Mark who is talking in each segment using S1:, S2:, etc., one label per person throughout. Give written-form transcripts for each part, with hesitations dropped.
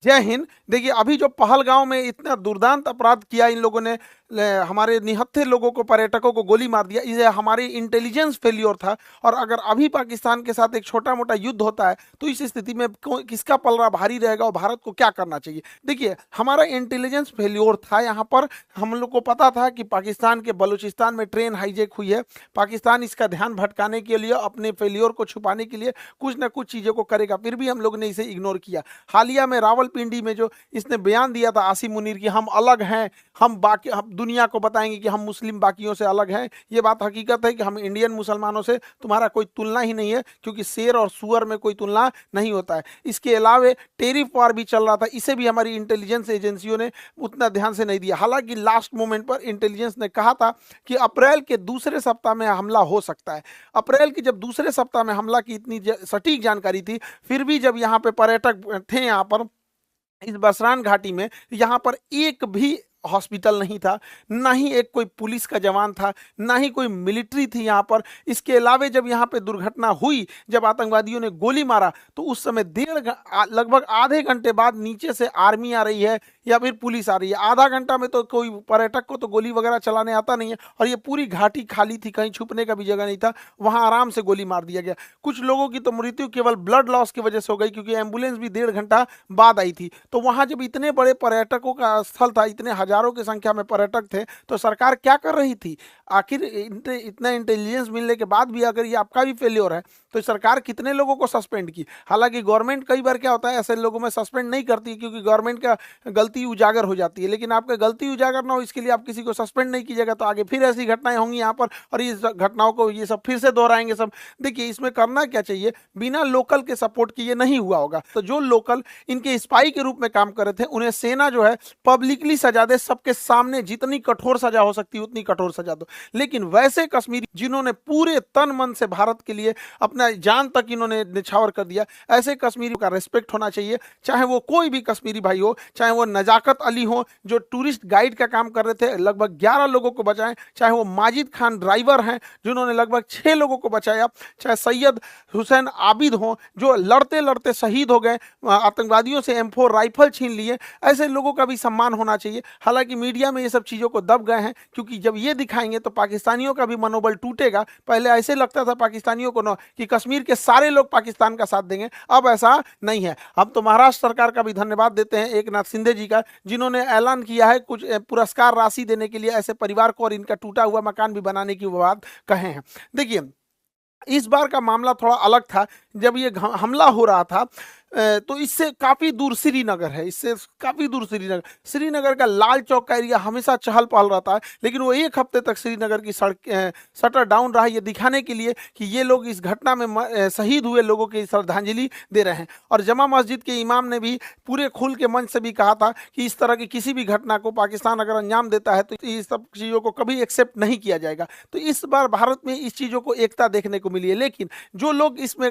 S1: जय हिंद। देखिए, अभी जो पहलगांव में इतना दुर्दांत अपराध किया इन लोगों ने, हमारे निहत्थे लोगों को, पर्यटकों को गोली मार दिया, ये हमारी इंटेलिजेंस फेल्योर था। और अगर अभी पाकिस्तान के साथ एक छोटा मोटा युद्ध होता है तो इस स्थिति में किसका पलड़ा भारी रहेगा और भारत को क्या करना चाहिए? देखिए, हमारा इंटेलिजेंस फेल्योर था यहाँ पर। हम लोग को पता था कि पाकिस्तान के बलूचिस्तान में ट्रेन हाईजैक हुई है। पाकिस्तान इसका ध्यान भटकाने के लिए, अपने फेल्योर को छुपाने के लिए कुछ ना कुछ चीज़ों को करेगा, फिर भी हम लोग ने इसे इग्नोर किया। हालिया में रावलपिंडी में जो इसने बयान दिया था आसिम मुनीर की, हम अलग हैं, हम दुनिया को बताएंगे कि हम मुस्लिम बाकियों से अलग हैं, ये बात हकीकत है कि हम इंडियन मुसलमानों से तुम्हारा कोई तुलना ही नहीं है, क्योंकि शेर और सुअर में कोई तुलना नहीं होता है। इसके अलावा टेरिफ वार भी चल रहा था, इसे भी हमारी इंटेलिजेंस एजेंसियों ने उतना ध्यान से नहीं दिया। हालांकि लास्ट मोमेंट पर इंटेलिजेंस ने कहा था कि अप्रैल के दूसरे सप्ताह में हमला हो सकता है। अप्रैल के जब दूसरे सप्ताह में हमला की इतनी सटीक जानकारी थी, फिर भी जब यहाँ पे पर्यटक थे, यहाँ पर इस बसरान घाटी में, यहाँ पर एक भी हॉस्पिटल नहीं था, ना ही एक कोई पुलिस का जवान था, ना ही कोई मिलिट्री थी यहाँ पर। इसके अलावे जब यहाँ पे दुर्घटना हुई, जब आतंकवादियों ने गोली मारा, तो उस समय लगभग आधे घंटे बाद नीचे से आर्मी आ रही है या फिर पुलिस आ रही है। आधा घंटा में तो कोई पर्यटक को तो गोली वगैरह चलाने आता नहीं है, और ये पूरी घाटी खाली थी, कहीं छुपने का भी जगह नहीं था, वहां आराम से गोली मार दिया गया। कुछ लोगों की तो मृत्यु केवल ब्लड लॉस की वजह से हो गई, क्योंकि एम्बुलेंस भी 1.5 घंटा बाद आई थी। तो वहां जब इतने बड़े पर्यटकों का स्थल था, इतने हजारों की संख्या में पर्यटक थे, तो सरकार क्या कर रही थी? आखिर इतना इंटेलिजेंस मिलने के बाद भी अगर ये आपका भी फेल्योर है, तो सरकार कितने लोगों को सस्पेंड की? हालांकि गवर्नमेंट कई बार क्या होता है, ऐसे लोगों में सस्पेंड नहीं करती, क्योंकि गवर्नमेंट का गलती उजागर हो जाती है। लेकिन आपका गलती उजागर ना हो, इसके लिए आप किसी को सस्पेंड नहीं कीजिएगा, तो आगे फिर ऐसी घटनाएं होंगी यहाँ पर, और इस घटनाओं को ये सब फिर से दोहराएंगे सब। देखिए, इसमें करना क्या चाहिए, बिना लोकल के सपोर्ट के ये नहीं हुआ होगा। तो जो लोकल इनके स्पाई के रूप में काम कर रहे थे, उन्हें सेना जो है पब्लिकली सजा दे, सबके सामने जितनी कठोर सजा हो सकती है उतनी कठोर सजा दो। लेकिन वैसे कश्मीरी जिन्होंने पूरे तन मन से भारत के लिए अपना जान तक इन्होंने निछावर कर दिया, ऐसे कश्मीरी का रिस्पेक्ट होना चाहिए। चाहे वो कोई भी कश्मीरी भाई हो, चाहे वो नजाकत अली हो जो टूरिस्ट गाइड का काम कर रहे थे, लगभग 11 लोगों को बचाएं, चाहे वो माजिद खान ड्राइवर हैं जिन्होंने लगभग 6 लोगों को बचाया, चाहे सैयद हुसैन आबिद हो जो लड़ते लड़ते शहीद हो गए, आतंकवादियों से M4 राइफल छीन लिए, ऐसे लोगों का भी सम्मान होना चाहिए। हालांकि मीडिया में ये सब चीज़ों को दब गए हैं, क्योंकि जब ये दिखाएंगे तो पाकिस्तानियों का भी मनोबल टूटेगा। पहले ऐसे लगता था पाकिस्तानियों को ना कि कश्मीर के सारे लोग पाकिस्तान का साथ देंगे, अब ऐसा नहीं है। हम तो महाराष्ट्र सरकार का भी धन्यवाद देते हैं, एक नाथ शिंदे जी का, जिन्होंने ऐलान किया है कुछ पुरस्कार राशि देने के लिए ऐसे परिवार को, और इनका टूटा हुआ मकान भी बनाने की बात कहे हैं। देखिए, इस बार का मामला थोड़ा अलग था। जब ये हमला हो रहा था, तो इससे काफ़ी दूर श्रीनगर है, इससे काफ़ी दूर श्रीनगर, श्रीनगर का लाल चौक का एरिया हमेशा चहल पहल रहता है। लेकिन वो एक हफ्ते तक श्रीनगर की सड़क शटर डाउन रहा, ये दिखाने के लिए कि ये लोग इस घटना में शहीद हुए लोगों की श्रद्धांजलि दे रहे हैं। और जमा मस्जिद के इमाम ने भी पूरे खुल के मंच से भी कहा था कि इस तरह की किसी भी घटना को पाकिस्तान अगर अंजाम देता है तो इस सब चीज़ों को कभी एक्सेप्ट नहीं किया जाएगा। तो इस बार भारत में इस चीज़ों को एकता देखने को मिली है। लेकिन जो लोग इसमें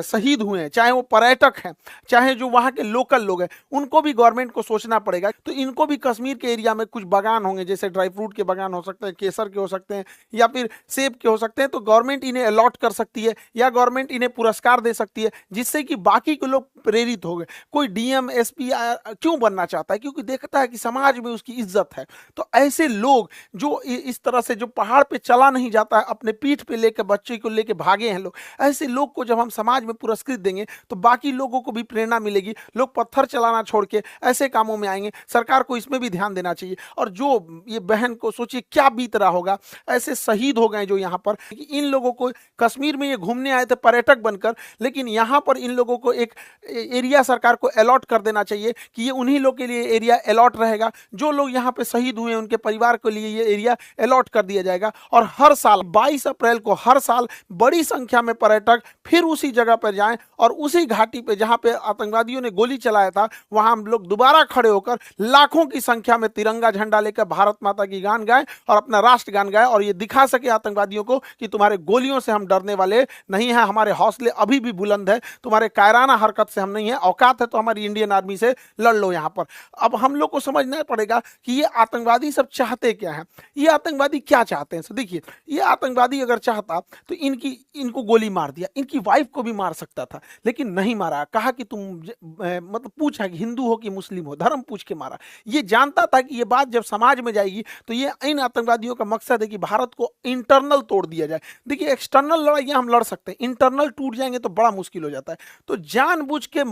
S1: शहीद हुए हैं, चाहे वो पर्यटक हैं, चाहे जो वहाँ के लोकल लोग हैं, उनको भी गवर्नमेंट को सोचना पड़ेगा। तो इनको भी कश्मीर के एरिया में कुछ बागान होंगे, जैसे ड्राई फ्रूट के बागान हो सकते हैं, केसर के हो सकते हैं, या फिर सेब के हो सकते हैं, तो गवर्नमेंट इन्हें अलॉट कर सकती है, या गवर्नमेंट इन्हें पुरस्कार दे सकती है, जिससे कि बाकी के लोग प्रेरित हो गए। कोई DM SP क्यों बनना चाहता है? क्योंकि देखता है कि समाज में उसकी इज्जत है। तो ऐसे लोग जो इस तरह से, जो पहाड़ पे चला नहीं जाता है, अपने पीठ पे लेकर बच्चे को लेकर भागे हैं लोग, ऐसे लोग को जब हम समाज में पुरस्कृत देंगे तो बाकी लोगों को भी प्रेरणा मिलेगी, लोग पत्थर चलाना छोड़ के ऐसे कामों में आएंगे। सरकार को इसमें भी ध्यान देना चाहिए। और जो ये बहन को सोचिए क्या बीत रहा होगा, ऐसे शहीद हो गए जो यहाँ पर, इन लोगों को कश्मीर में ये घूमने आए थे पर्यटक बनकर, लेकिन यहाँ पर इन लोगों को एक एरिया सरकार को अलॉट कर देना चाहिए कि ये उन्हीं लोग के लिए एरिया अलॉट रहेगा। जो लोग यहाँ पे शहीद हुए उनके परिवार के लिए ये एरिया अलॉट कर दिया जाएगा। और हर साल 22 अप्रैल को हर साल बड़ी संख्या में पर्यटक फिर उसी जगह पर जाएं, और उसी घाटी पे जहां पे आतंकवादियों ने गोली चलाया था, वहां हम लोग दोबारा खड़े होकर लाखों की संख्या में तिरंगा झंडा लेकर भारत माता की गान गाएं और अपना राष्ट्र गान गाएं, और ये दिखा सके आतंकवादियों को कि तुम्हारे गोलियों से हम डरने वाले नहीं हैं, हमारे हौसले अभी भी बुलंद है, तुम्हारे कायराना हरकत से हम नहीं है, औकात है तो हमारी इंडियन आर्मी से लड़ लो यहाँ पर। अब हम लोग को समझना पड़ेगा कि ये आतंकवादी सब चाहते क्या है, ये आतंकवादी क्या चाहते हैं। देखिए, ये आतंकवादी अगर चाहता तो इनको गोली मार दिया, इनकी वाइफ को भी मार सकता था, लेकिन नहीं मारा। कहा कहा कि मतलब पूछा कि हिंदू हो कि मुस्लिम हो, धर्म पूछ के मारा। ये जानता था कि ये बात जब समाज में जाएगी तो ये इन आतंकवादियों का मकसद है कि भारत को इंटरनल तोड़ दिया जाए। देखिए एक्सटर्नल लड़ाइयां हम लड़ सकते हैं, इंटरनल टूट जाएंगे तो बड़ा मुश्किल हो जाता है। तो जानबूझ के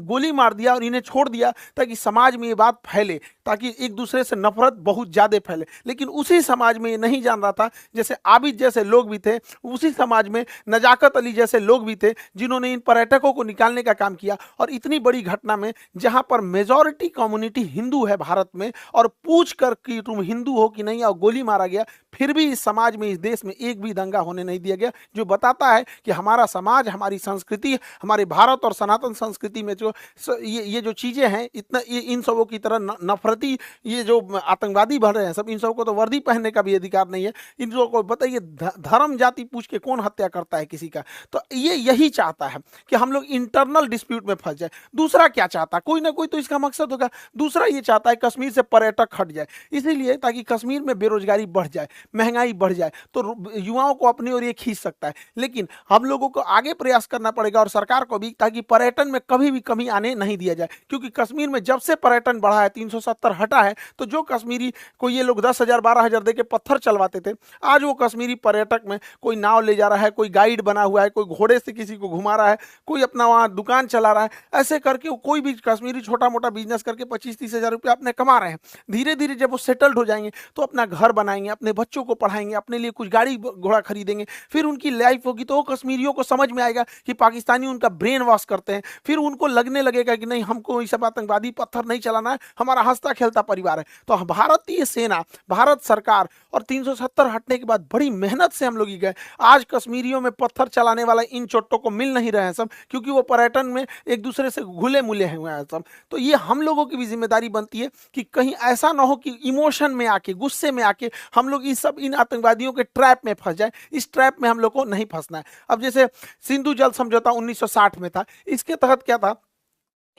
S1: गोली मार दिया और इन्हें छोड़ दिया ताकि समाज में ये बात फैले, ताकि एक दूसरे से नफरत बहुत ज्यादा फैले। लेकिन उसी समाज में ये नहीं जान रहा था, जैसे आबिद जैसे लोग भी थे, उसी समाज में नजाकत अली जैसे लोग भी थे जिन्होंने इन पर्यटकों को निकालने का काम किया। और इतनी बड़ी घटना में जहां पर मेजॉरिटी कम्युनिटी हिंदू है भारत में, और पूछ कर कि तुम हिंदू हो कि नहीं, और गोली मारा गया, फिर भी इस समाज में, इस देश में एक भी दंगा होने नहीं दिया गया। जो बताता है कि हमारा समाज, हमारी संस्कृति, हमारे भारत और सनातन संस्कृति में जो ये जो चीजें हैं, इतना ये इन सबों की तरह नफरती ये जो आतंकवादी बढ़ रहे हैं सब, इन सबको तो वर्दी पहनने का भी अधिकार नहीं है। इन लोगों को बताइए धर्म जाति पूछ के कौन हत्या करता है किसी का? तो ये यही चाहता है कि हम लोग इंटरनल डिस्प्यूट में फंस जाए। दूसरा क्या चाहता है? कोई ना कोई तो इसका मकसद होगा। दूसरा ये चाहता है कश्मीर से पर्यटक हट जाए, इसीलिए ताकि कश्मीर में बेरोजगारी बढ़ जाए, महंगाई बढ़ जाए, तो युवाओं को अपनी ओर ये खींच सकता है। लेकिन हम लोगों को आगे प्रयास करना पड़ेगा और सरकार को भी, ताकि पर्यटन में कभी भी कमी आने नहीं दिया जाए। क्योंकि कश्मीर में जब से पर्यटन बढ़ा है, 370 हटा है, तो जो कश्मीरी को ये लोग 10,000 12,000 दे के पत्थर चलवाते थे, आज वो कश्मीरी पर्यटक में कोई नाव ले जा रहा है, कोई गाइड बना हुआ है, कोई घोड़े से किसी को घुमा रहा है, कोई अपना वहां दुकान चला रहा है। ऐसे करके कोई भी कश्मीरी छोटा मोटा बिजनेस करके 25-30 हजार रुपया अपने कमा रहे हैं। धीरे धीरे जब वो सेटल्ड हो जाएंगे तो अपना घर बनाएंगे, अपने बच्चों को पढ़ाएंगे, अपने लिए कुछ गाड़ी घोड़ा खरीदेंगे, फिर उनकी लाइफ होगी। तो वो कश्मीरियों को समझ में आएगा कि पाकिस्तानी उनका ब्रेन वॉश करते हैं, फिर उनको लगने लगेगा कि नहीं, हमको ये सब आतंकवादी पत्थर नहीं चलाना है, हमारा हंसता खेलता परिवार है। तो भारतीय सेना, भारत सरकार और 370 हटने के बाद बड़ी मेहनत से हम लोग गए। आज कश्मीरियों में पत्थर चलाने वाला इन चोटों को मिल नहीं रहे हैं सब, क्योंकि वो पर्यटन में एक दूसरे से घुले मुले हुए हैं सब। तो ये हम लोगों की भी जिम्मेदारी बनती है कि कहीं ऐसा ना हो कि इमोशन में आके, गुस्से में आके हम लोग इस सब इन आतंकवादियों के ट्रैप में फंस जाए। इस ट्रैप में हम लोग को नहीं फंसना है। अब जैसे सिंधु जल समझौता 1960 में था, इसके तहत क्या था,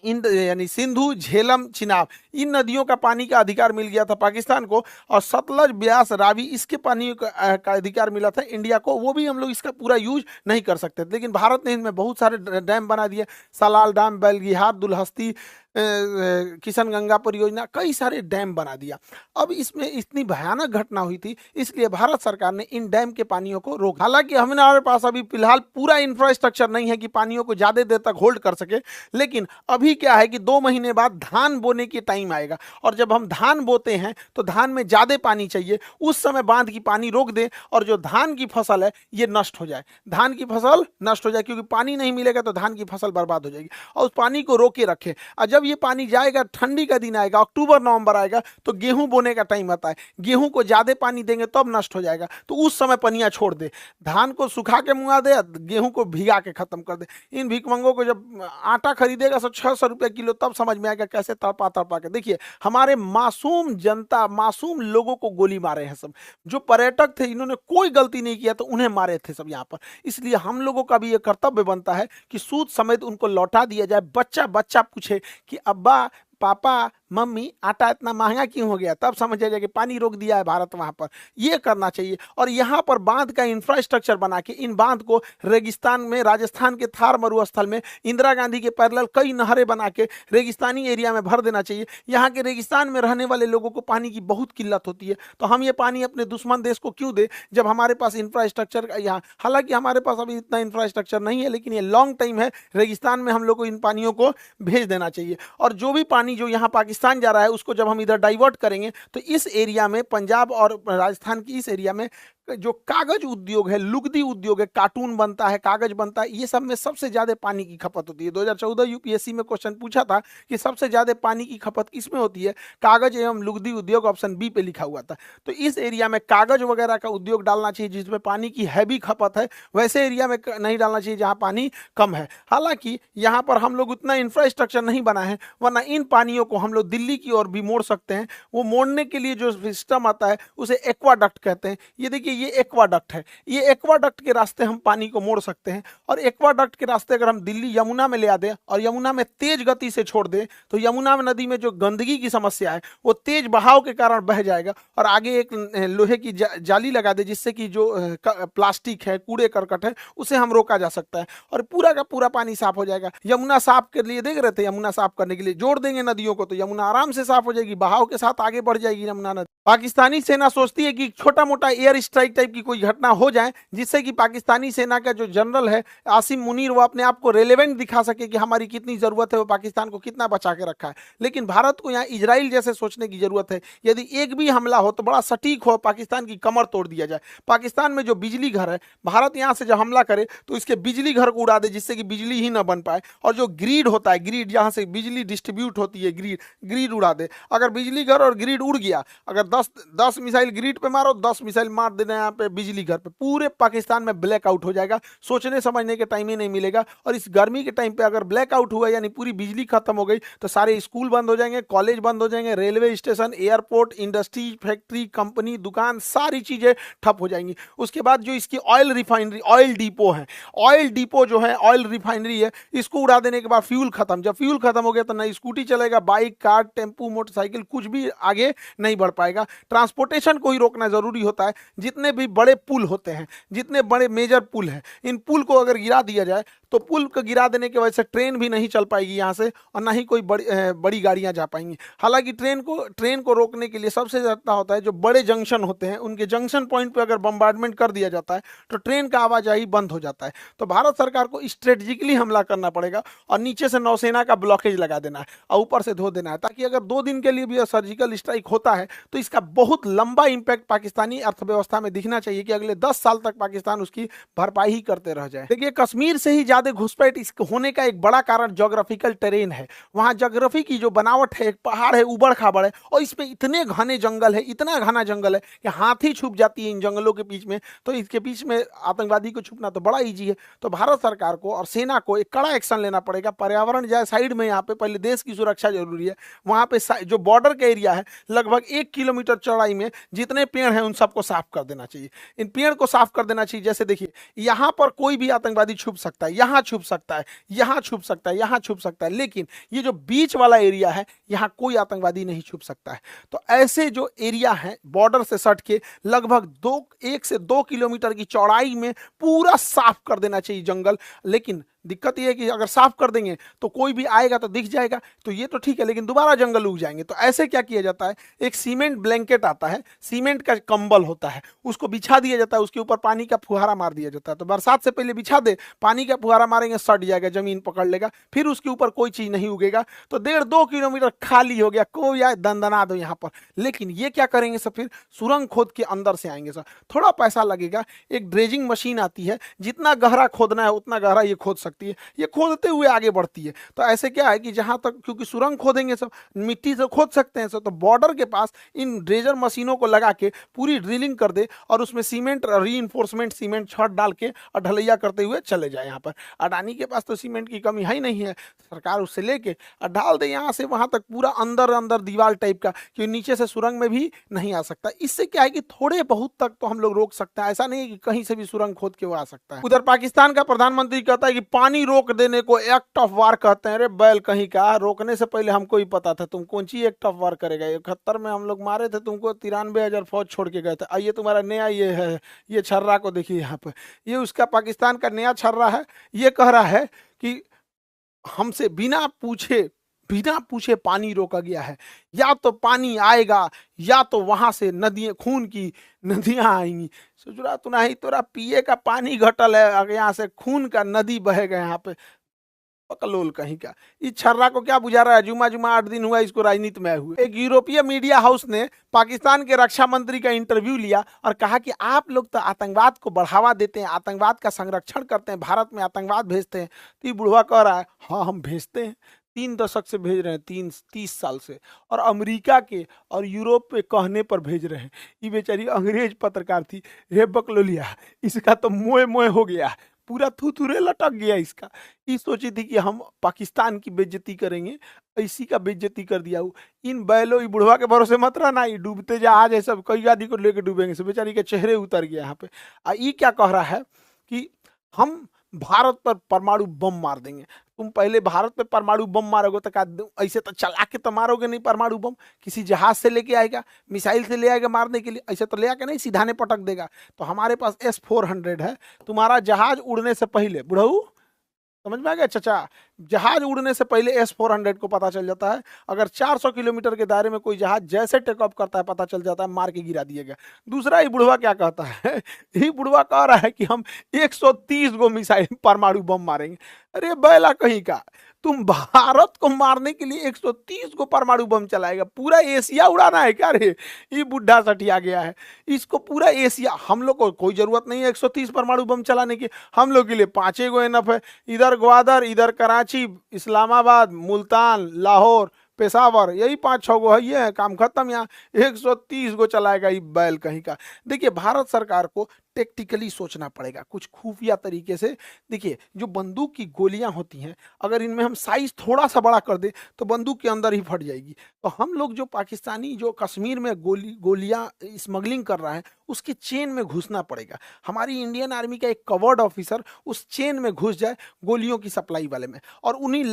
S1: इन यानी सिंधु, झेलम, चिनाब, इन नदियों का पानी का अधिकार मिल गया था पाकिस्तान को, और सतलज, ब्यास, रावी, इसके पानी का अधिकार मिला था इंडिया को। वो भी हम लोग इसका पूरा यूज नहीं कर सकते, लेकिन भारत ने इनमें बहुत सारे डैम बना दिए, सलाल डैम, बेलगिहार, दुलहस्ती, किशनगंगा परियोजना, कई सारे डैम बना दिया। अब इसमें इतनी भयानक घटना हुई थी, इसलिए भारत सरकार ने इन डैम के पानियों को रोका। हालांकि हमारे पास अभी फिलहाल पूरा इंफ्रास्ट्रक्चर नहीं है कि पानियों को ज्यादा देर तक होल्ड कर सके, लेकिन अभी क्या है कि 2 महीने बाद धान बोने की टाइम आएगा, और जब हम धान बोते हैं तो धान में ज्यादा पानी चाहिए, उस समय बांध की पानी रोक दे और जो धान की फसल है ये नष्ट हो जाए, धान की फसल नष्ट हो जाए, क्योंकि पानी नहीं मिलेगा तो धान की फसल बर्बाद हो जाएगी। और उस पानी को रोके रखे, और जब ये पानी जाएगा, ठंडी का दिन आएगा, अक्टूबर नवंबर आएगा, तो गेहूं बोने का टाइम आता है, गेहूं को ज्यादा पानी देंगे तब नष्ट हो जाएगा, तो उस समय पनिया छोड़ दे, धान को सुखा के मुआ दे, गेहूं को भिगा के खत्म कर दे। इन भिकमंगों को जब आटा खरीदेगा 600 रुपए किलो, तब समझ में आएगा कैसे तड़पा तड़पा के। देखिए हमारे मासूम जनता, मासूम लोगों को गोली मारे हैं सब, जो पर्यटक थे इन्होंने कोई गलती नहीं किया तो उन्हें मारे थे सब यहाँ पर। इसलिए हम लोगों का भी ये कर्तव्य बनता है कि सूद समेत उनको लौटा दिया जाए। बच्चा बच्चा पूछे कि अब्बा, पापा, मम्मी, आटा इतना महंगा क्यों हो गया, तब समझ जाएगा कि पानी रोक दिया है भारत वहां पर। ये करना चाहिए। और यहाँ पर बांध का इंफ्रास्ट्रक्चर बना के इन बांध को रेगिस्तान में, राजस्थान के थार मरुस्थल में इंदिरा गांधी के पैरेलल कई नहरें बना के रेगिस्तानी एरिया में भर देना चाहिए। यहाँ के रेगिस्तान में रहने वाले लोगों को पानी की बहुत किल्लत होती है, तो हम ये पानी अपने दुश्मन देश को क्यों दे जब हमारे पास इंफ्रास्ट्रक्चर यहाँ, हालांकि हमारे पास अभी इतना इंफ्रास्ट्रक्चर नहीं है, लेकिन ये लॉन्ग टाइम है, रेगिस्तान में हम लोग को इन पानियों को भेज देना चाहिए। और जो भी पानी जो यहाँ पाकिस्तान जा रहा है उसको जब हम इधर डाइवर्ट करेंगे तो इस एरिया में, पंजाब और राजस्थान की इस एरिया में जो कागज उद्योग है, लुगदी उद्योग है, कार्टून बनता है, कागज बनता है, ये सब में सबसे ज्यादा पानी की खपत होती है। 2014 यूपीएससी में क्वेश्चन पूछा था कि सबसे ज्यादा पानी की खपत किसमें होती है, कागज एवं लुगदी उद्योग, ऑप्शन बी पे लिखा हुआ था। तो इस एरिया में कागज वगैरह का उद्योग डालना चाहिए जिसमें पानी की हैवी खपत है, वैसे एरिया में नहीं डालना चाहिए जहाँ पानी कम है। हालांकि यहाँ पर हम लोग उतना इंफ्रास्ट्रक्चर नहीं बना है, वरना इन पानियों को हम लोग दिल्ली की ओर भी मोड़ सकते हैं। वो मोड़ने के लिए जो सिस्टम आता है उसे एक्वाडक्ट कहते हैं। ये देखिए देखिए ये एक्वाडक्ट है, ये एक्वाडक्ट के रास्ते हम पानी को मोड़ सकते हैं, और एक्वाडक्ट के रास्ते अगर हम दिल्ली यमुना में ले आ दें और यमुना में तेज गति से छोड़ दें तो यमुना नदी में जो गंदगी की समस्या है वो तेज बहाव के कारण बह जाएगा, और आगे एक लोहे की जाली लगा दे जिससे कि जो प्लास्टिक है, कूड़े करकट है, उसे हम रोका जा सकता है, और पूरा का पूरा पानी साफ हो जाएगा। यमुना साफ के लिए देख रहे थे, यमुना साफ करने के लिए जोड़ देंगे नदियों को तो यमुना आराम से साफ हो जाएगी, बहाव के साथ आगे बढ़ जाएगी यमुना नदी। पाकिस्तानी सेना सोचती है कि छोटा मोटा एयर स्ट्राइक टाइप की कोई घटना हो जाए जिससे कि पाकिस्तानी सेना का जो जनरल है आसिम मुनीर वो अपने आप को रेलेवेंट दिखा सके कि हमारी कितनी जरूरत है, वो पाकिस्तान को कितना बचा के रखा है। लेकिन भारत को यहाँ इजराइल जैसे सोचने की जरूरत है, यदि एक भी हमला हो तो बड़ा सटीक हो, पाकिस्तान की कमर तोड़ दिया जाए। पाकिस्तान में जो बिजली घर है, भारत यहाँ से जब हमला करे तो इसके बिजली घर को उड़ा दे जिससे कि बिजली ही ना बन पाए, और जो ग्रिड होता है, ग्रिड जहाँ से बिजली डिस्ट्रीब्यूट होती है, ग्रिड उड़ा दे। अगर बिजली घर और ग्रिड उड़ गया, अगर 10 मिसाइल ग्रिड पे मारो, 10 मिसाइल मार देना यहाँ पे बिजली घर पे, पूरे पाकिस्तान में ब्लैकआउट हो जाएगा, सोचने समझने के टाइम ही नहीं मिलेगा। और इस गर्मी के टाइम पे अगर ब्लैकआउट हुआ यानी पूरी बिजली खत्म हो गई तो सारे स्कूल बंद हो जाएंगे, कॉलेज बंद हो जाएंगे, railway station, airport, industry, factory, company, दुकान, सारी चीजें ठप हो जाएंगी। उसके बाद जो इसकी ऑयल रिफाइनरी, ऑयल डिपो है, ऑयल डिपो जो है, ऑयल रिफाइनरी है, इसको उड़ा देने के बाद फ्यूल खत्म। जब फ्यूल खत्म हो गया तो ना स्कूटी चलेगा, बाइक, कार, टेम्पू, मोटरसाइकिल कुछ भी आगे नहीं बढ़ पाएगा। ट्रांसपोर्टेशन को ही रोकना जरूरी होता है। जितने भी बड़े पुल होते हैं, जितने बड़े मेजर पुल हैं, इन पुल को अगर गिरा दिया जाए तो पुल को गिरा देने की वजह से ट्रेन भी नहीं चल पाएगी यहाँ से, और ना ही कोई बड़ी गाड़ियाँ जा पाएंगी। हालांकि ट्रेन को रोकने के लिए सबसे ज़्यादा होता है जो बड़े जंक्शन होते हैं, उनके जंक्शन पॉइंट पे अगर बम्बार्डमेंट कर दिया जाता है तो ट्रेन का आवाजाही बंद हो जाता है। तो भारत सरकार को स्ट्रेटेजिकली हमला करना पड़ेगा और नीचे से नौसेना का ब्लॉकेज लगा देना है और ऊपर से धो देना है, ताकि अगर 2 दिन के लिए भी सर्जिकल स्ट्राइक होता है तो इसका बहुत लंबा इंपैक्ट पाकिस्तानी अर्थव्यवस्था में दिखना चाहिए कि अगले 10 साल तक पाकिस्तान उसकी भरपाई ही करते रह जाए। देखिए, कश्मीर से ही ज्यादा घुसपैठ होने का एक बड़ा कारण ज्योग्राफिकल टेरेन है। वहां ज्योग्राफी की जो बनावट है, एक पहाड़ है, उबड़ खाबड़ है, और इसमें इतने घने जंगल है, इतना घना जंगल है कि हाथी छुप जाती है इन जंगलों के बीच में। तो इसके बीच में आतंकवादी को छुपना तो बड़ा ईजी है। तो भारत सरकार को और सेना को एक कड़ा एक्शन लेना पड़ेगा। पर्यावरण जाए साइड में, यहाँ पे पहले देश की सुरक्षा जरूरी है। वहां पे जो बॉर्डर का एरिया है, लगभग 1 किलोमीटर चौड़ाई में जितने पेड़ हैं उन सबको साफ कर देना चाहिए। इन पेड़ को साफ कर देना चाहिए। जैसे देखिए, यहाँ पर कोई भी आतंकवादी छुप सकता है, यहाँ छुप सकता है, यहाँ छुप सकता है, यहाँ छुप सकता है, लेकिन ये जो बीच वाला एरिया है, यहाँ कोई आतंकवादी नहीं छुप सकता है। तो ऐसे जो एरिया है बॉर्डर से सट के लगभग 1 से 2 किलोमीटर की चौड़ाई में पूरा साफ कर देना चाहिए जंगल। लेकिन दिक्कत ये है कि अगर साफ कर देंगे तो कोई भी आएगा तो दिख जाएगा, तो ये तो ठीक है, लेकिन दोबारा जंगल उग जाएंगे। तो ऐसे क्या किया जाता है, एक सीमेंट ब्लैंकेट आता है, सीमेंट का कंबल होता है, उसको बिछा दिया जाता है, उसके ऊपर पानी का फुहारा मार दिया जाता है। तो बरसात से पहले बिछा दे, पानी का फुहारा मारेंगे, सट जाएगा, जमीन पकड़ लेगा, फिर उसके ऊपर कोई चीज नहीं उगेगा। तो 1.5-2 किलोमीटर खाली हो गया, कोई आए दंदना दो यहाँ पर। लेकिन ये क्या करेंगे सर, फिर सुरंग खोद के अंदर से आएंगे सर, थोड़ा पैसा लगेगा। एक ड्रेजिंग मशीन आती है, जितना गहरा खोदना है उतना गहरा ये खोद सकती है, ये खोदते हुए आगे बढ़ती है। तो ऐसे क्या है कि जहां तक, क्योंकि सुरंग खोदेंगे सब, मिट्टी से खोद सकते हैं सब, तो बॉर्डर के पास इन ड्रेजर मशीनों को लगा के पूरी ड्रिलिंग कर दे और उसमें सीमेंट, रीइंफोर्समेंट सीमेंट छत डाल के और ढलैया करते हुए चले जाए। यहाँ पर अडानी के पास तो सीमेंट की कमी है ही नहीं है, सरकार उससे लेके और डाल दे यहाँ से वहां तक, पूरा अंदर अंदर दीवार टाइप का, क्योंकि नीचे से सुरंग में भी नहीं आ सकता। इससे क्या है कि थोड़े बहुत तक तो हम लोग रोक सकते हैं, ऐसा नहीं है कि कहीं से भी सुरंग खोद के वो आ सकता है। उधर पाकिस्तान का प्रधानमंत्री कहता है कि पानी रोक देने को एक्ट ऑफ वार कहते हैं। रे बैल कहीं का, रोकने से पहले हमको ही पता था, तुम कौन सी एक्ट ऑफ वार करेगा। 71 में हम लोग मारे थे तुमको, 93,000 फौज छोड़ के गए थे। आइए तुम्हारा नया ये है, ये छर्रा को देखिए यहाँ पे, ये उसका पाकिस्तान का नया छर्रा है। ये कह रहा है कि हमसे बिना पूछे पानी रोका गया है, या तो पानी आएगा या तो वहां से नदियां, खून की नदियां आएंगी। सोच रहा तू नहीं, तोरा पिए का पानी घटल है, अगर यहाँ से खून का नदी बहेगा यहाँ पे, पकलोल कहीं का। इस छर्रा को क्या बुझा रहा है, जुमा 8 दिन हुआ इसको राजनीति में हुए। एक यूरोपीय मीडिया हाउस ने पाकिस्तान के रक्षा मंत्री का इंटरव्यू लिया और कहा कि आप लोग तो आतंकवाद को बढ़ावा देते हैं, आतंकवाद का संरक्षण करते हैं, भारत में आतंकवाद भेजते हैं। तो ये बुढ़वा कह रहा है, हाँ हम भेजते हैं, 3 दशक से भेज रहे हैं, 30 साल से, और अमेरिका के और यूरोप पे कहने पर भेज रहे हैं। ये बेचारी अंग्रेज पत्रकार थी, रे बकलोलिया, इसका तो मोए मोए हो गया। पूरा थुथुरे लटक गया इसका। ये सोची थी कि हम पाकिस्तान की बेइज्जती करेंगे, इसी का बेइज्जती कर दिया। इन बैलों, ये बुढ़वा के भरोसे मत रहना, ये डूबते जहाज है सब, कई आदमी को लेके डूबेंगे सब। बेचारी के चेहरे उतर गया यहाँ पे। ये क्या कह रहा है कि हम भारत पर परमाणु बम मार देंगे। तुम पहले भारत पे परमाणु बम मारोगे तो क्या ऐसे तो चला के तो मारोगे नहीं परमाणु बम? किसी जहाज से लेके आएगा, मिसाइल से ले आएगा मारने के लिए, ऐसे तो ले आके नहीं सीधा ने पटक देगा। तो हमारे पास S-400 है। तुम्हारा जहाज उड़ने से पहले, बुढ़ऊ समझ में आ गया चाचा, जहाज उड़ने से पहले S-400 को पता चल जाता है। अगर 400 किलोमीटर के दायरे में कोई जहाज जैसे टेक ऑफ करता है पता चल जाता है, मार के गिरा दिएगा। दूसरा, ये बुढ़वा क्या कहता है ये बुढ़वा कह रहा है कि हम 130 गो मिसाइल परमाणु बम मारेंगे। अरे बैला कहीं का, तुम भारत को मारने के लिए 130 गो परमाणु बम चलाएगा? पूरा एशिया उड़ाना है क्या रे? ये बुढ़ा सठिया गया है। इसको पूरा एशिया, हम लोग को कोई जरूरत नहीं है 130 परमाणु बम चलाने की। हम लोग के लिए 5 गो इनफ है। इधर ग्वादर, इधर कराची, इस्लामाबाद, मुल्तान, लाहौर, पेशावर, यही 5-6 गो है, ये है काम खत्म। यहाँ 130 गो चलाएगा ये बैल कहीं का। देखिए, भारत सरकार को टेक्टिकली सोचना पड़ेगा कुछ खुफिया तरीके से। देखिए, जो बंदूक की गोलियां होती हैं, अगर इनमें हम साइज थोड़ा सा बड़ा कर दे तो बंदूक के अंदर ही फट जाएगी। तो हम लोग जो पाकिस्तानी जो कश्मीर में गोलियां स्मगलिंग कर रहा है, उसके चेन में घुसना पड़ेगा। हमारी इंडियन आर्मी का एक कवर्ड ऑफिसर उस चेन में घुस जाए गोलियों की सप्लाई वाले में, और उन्हीं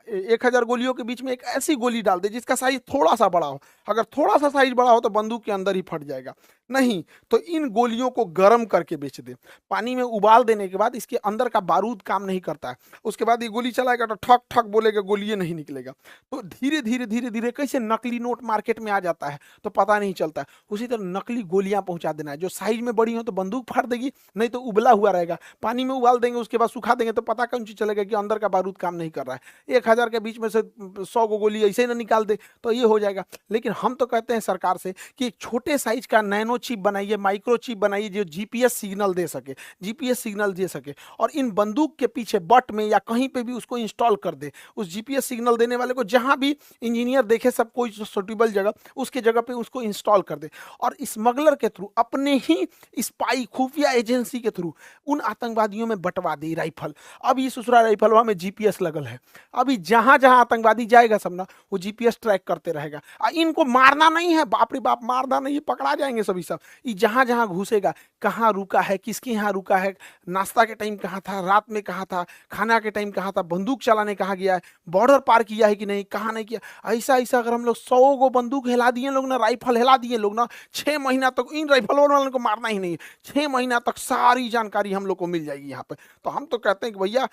S1: 1000 गोलियों के बीच में एक ऐसी गोली डाल दे जिसका साइज थोड़ा सा बड़ा हो। अगर थोड़ा सा साइज बड़ा हो तो बंदूक के अंदर ही फट जाएगा। नहीं तो इन गोलियों को गर्म करके बेच दे। पानी में उबाल देने के बाद इसके अंदर का बारूद काम नहीं करता है, उसके बाद ये गोली चलाएगा तो ठक ठक बोलेगा, गोली नहीं निकलेगा। तो धीरे धीरे धीरे धीरे कैसे नकली नोट मार्केट में आ जाता है तो पता नहीं चलता। उसी तरह नकली गोलियां पहुंचा देना है, जो साइज में बड़ी हो तो बंदूक फाड़ देगी, नहीं तो उबला हुआ रहेगा। पानी में उबाल देंगे, उसके बाद सुखा देंगे तो पता कौन चीज चलेगा कि अंदर का बारूद काम नहीं कर रहा है। 1000 के बीच में से 100 गो गोली ऐसे ना निकाल दे तो ये हो जाएगा। लेकिन हम तो कहते हैं सरकार से कि एक छोटे साइज का नैनो चिप बनाइए, माइक्रो चिप बनाइए, जो जीपीएस सिग्नल दे सके, जीपीएस सिग्नल दे सके, और इन बंदूक के पीछे बट में या कहीं पे भी उसको इंस्टॉल कर दे। उस जीपीएस सिग्नल देने वाले को जहां भी इंजीनियर देखे, सब कोई सुटेबल जगह, उसके जगह पे उसको इंस्टॉल कर दे, और स्मगलर के थ्रू, अपने ही स्पाई खुफिया एजेंसी के थ्रू उन आतंकवादियों में बंटवा दे राइफल। अब ये ससुरा राइफलवा में जीपीएस लगल है, अभी जहां जहां आतंकवादी जाएगा सब ना, वो जीपीएस ट्रैक करते रहेगा। इनको मारना नहीं है, बाप रे बाप, मारना नहीं है, पकड़ा जाएंगे सभी सब। ये जहां जहां घुसेगा, कहाँ रुका है, किसके यहाँ रुका है, नाश्ता के टाइम कहाँ था, रात में कहाँ था, खाना के टाइम कहाँ था, बंदूक चलाने कहाँ गया है, बॉर्डर पार किया है कि नहीं, कहाँ नहीं किया। ऐसा ऐसा अगर हम लोग 100 गो बंदूक हिला दिए लोग ना, राइफल हिला दिए लोग ना, 6 महीना तक इन राइफल वालों को मारना ही नहीं है। 6 महीना तक सारी जानकारी हम लोग को मिल जाएगी यहाँ पे। तो हम तो कहते हैं कि भैया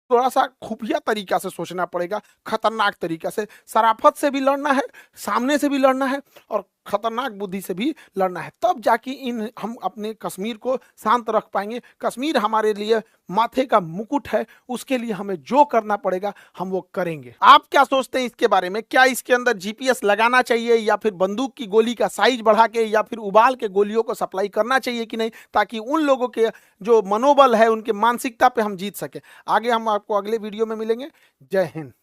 S1: थोड़ा सा खुफिया तरीका से सोचना पड़ेगा, खतरनाक तरीका से। शराफत से भी लड़ना है, सामने से भी लड़ना है, और खतरनाक बुद्धि से भी लड़ना है। तब जाके इन हम अपने कश्मीर को शांत रख पाएंगे। कश्मीर हमारे लिए माथे का मुकुट है, उसके लिए हमें जो करना पड़ेगा हम वो करेंगे। आप क्या सोचते हैं इसके बारे में? क्या इसके अंदर जीपीएस लगाना चाहिए, या फिर बंदूक की गोली का साइज बढ़ा के, या फिर उबाल के गोलियों को सप्लाई करना चाहिए कि नहीं, ताकि उन लोगों के जो मनोबल है, उनके मानसिकता पे हम जीत सके? आगे हम आपको अगले वीडियो में मिलेंगे। जय हिंद।